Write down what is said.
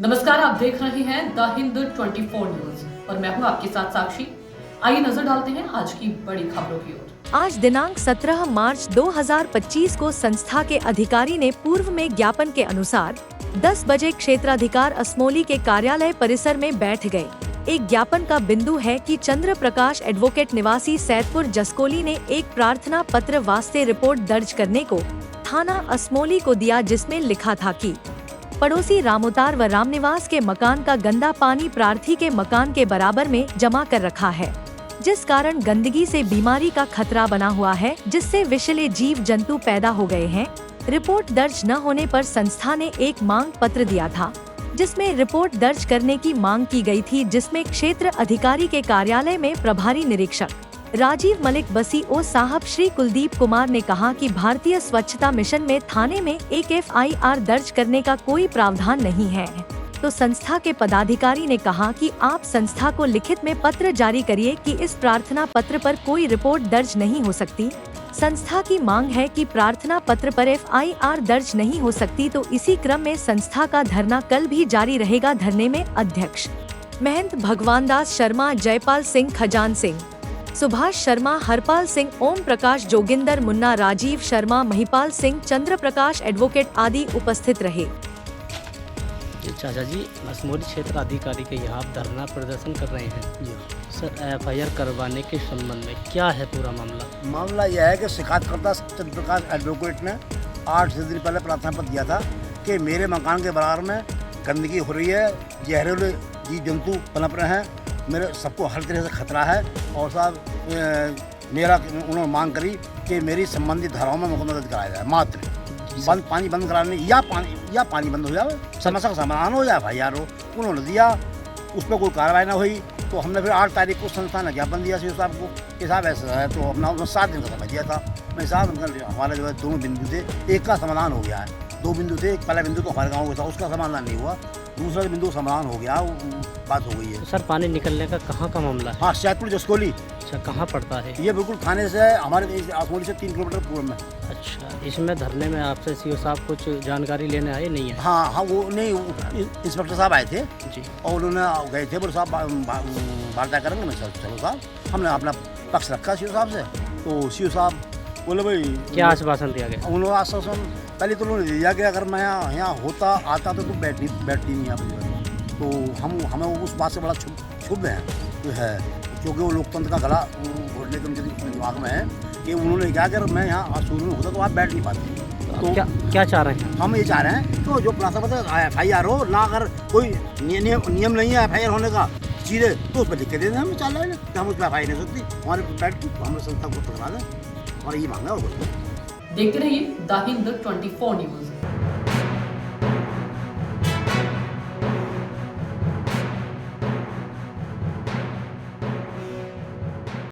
नमस्कार, आप देख रहे हैं द हिंद 24 न्यूज और मैं हूं आपके साथ साक्षी। आइए नजर डालते हैं आज की बड़ी खबरों की ओर। आज दिनांक 17 मार्च 2025 को संस्था के अधिकारी ने पूर्व में ज्ञापन के अनुसार 10 बजे क्षेत्राधिकार असमोली के कार्यालय परिसर में बैठ गए। एक ज्ञापन का बिंदु है कि चंद्र प्रकाश एडवोकेट निवासी सैदपुर जसकोली ने एक प्रार्थना पत्र वास्ते रिपोर्ट दर्ज करने को थाना असमोली को दिया, जिसमें लिखा था कि पड़ोसी रामोतार व रामनिवास के मकान का गंदा पानी प्रार्थी के मकान के बराबर में जमा कर रखा है, जिस कारण गंदगी से बीमारी का खतरा बना हुआ है, जिससे विषैले जीव जंतु पैदा हो गए हैं। रिपोर्ट दर्ज न होने पर संस्था ने एक मांग पत्र दिया था, जिसमें रिपोर्ट दर्ज करने की मांग की गई थी, जिसमें क्षेत्र अधिकारी के कार्यालय में प्रभारी निरीक्षक राजीव मलिक बसी ओ साहब श्री कुलदीप कुमार ने कहा कि भारतीय स्वच्छता मिशन में थाने में एक FIR दर्ज करने का कोई प्रावधान नहीं है। तो संस्था के पदाधिकारी ने कहा कि आप संस्था को लिखित में पत्र जारी करिए कि इस प्रार्थना पत्र पर कोई रिपोर्ट दर्ज नहीं हो सकती। संस्था की मांग है कि प्रार्थना पत्र पर FIR दर्ज नहीं हो सकती, तो इसी क्रम में संस्था का धरना कल भी जारी रहेगा। धरने में अध्यक्ष महंत भगवानदास शर्मा, जयपाल सिंह, खजान सिंह, सुभाष शर्मा, हरपाल सिंह, ओम प्रकाश, जोगिंदर मुन्ना, राजीव शर्मा, महिपाल सिंह, चंद्र प्रकाश एडवोकेट आदि उपस्थित रहे। चाचा जी, असमोली क्षेत्र अधिकारी के यहाँ आप धरना प्रदर्शन कर रहे हैं सर, FIR करवाने के संबंध में क्या है पूरा मामला? मामला यह है कि शिकायतकर्ता चंद्र प्रकाश एडवोकेट ने 8 दिन पहले प्रार्थना पत्र दिया था कि मेरे मकान के बराबर में गंदगी हो रही है, जहरीले जीव जंतु पनप रहे हैं, मेरे सबको हर तरह से खतरा है। और साहब मेरा उन्होंने मांग करी कि मेरी संबंधित धाराओं में मुकदमा दर्ज कराया जाए, मात्र पानी बंद कराने या पानी बंद हो जाए, समस्या का समाधान हो जाए। भाई यारो उन्होंने दिया, उस पर कोई कार्रवाई ना हुई, तो हमने फिर 8 तारीख को संस्था ने ज्ञापन दिया सीओ साहब को कि साहब ऐसा है, तो अपना उसने 7 दिन का समय दिया था। मैं 7 दिन का हमारे जो है 2 बिंदु थे, एक का समाधान हो गया है। 2 बिंदु थे, पहला बिंदु तो हमारे गाँव का था, उसका समाधान नहीं हुआ, दूसरा बिंदु समाधान हो गया, बात हो गई है। तो सर, पानी निकलने का कहाँ का मामला है? हाँ, सैदपुर जसकोली। अच्छा, कहाँ पड़ता है ये? बिल्कुल थाने से हमारे असमोली से 3 किलोमीटर पूर्व में। अच्छा, इसमें धरने में आपसे सीओ साहब कुछ जानकारी लेने आए नहीं है? हाँ, वो नहीं, इंस्पेक्टर साहब आए थे जी, और उन्होंने गए थे, बोले साहब वार्ता करेंगे। मैं चलो साहब, हमने अपना पक्ष रखा सीओ साहब से, तो सीओ साहब बोले भाई क्या आश्वासन दिया गया? उन्होंने आश्वासन पहले तो उन्होंने दिया कि अगर मैं यहाँ होता आता तो तुम बैठती नहीं यहाँ, तो हमें उस बात से बड़ा क्षुब्ध है, क्योंकि वो लोकतंत्र का गला घोटने के उनके दिमाग में है कि उन्होंने कहा कि अगर मैं यहाँ शुरू में होता तो आप बैठ नहीं पाते। तो क्या चाह रहे हैं? हम ये चाह रहे हैं तो जो प्रार्थना पत्र FIR हो ना, अगर कोई नियम नहीं है FIR होने का सीधे, तो उस पर लिख के दे दें। हम चाह रहे हैं कि हम उस पर FIR नहीं सकती, हमारे बैठ की हमारे संस्था को पकड़ा दें, और ये मांगा। देखते रहिए द हिंद 24 न्यूज।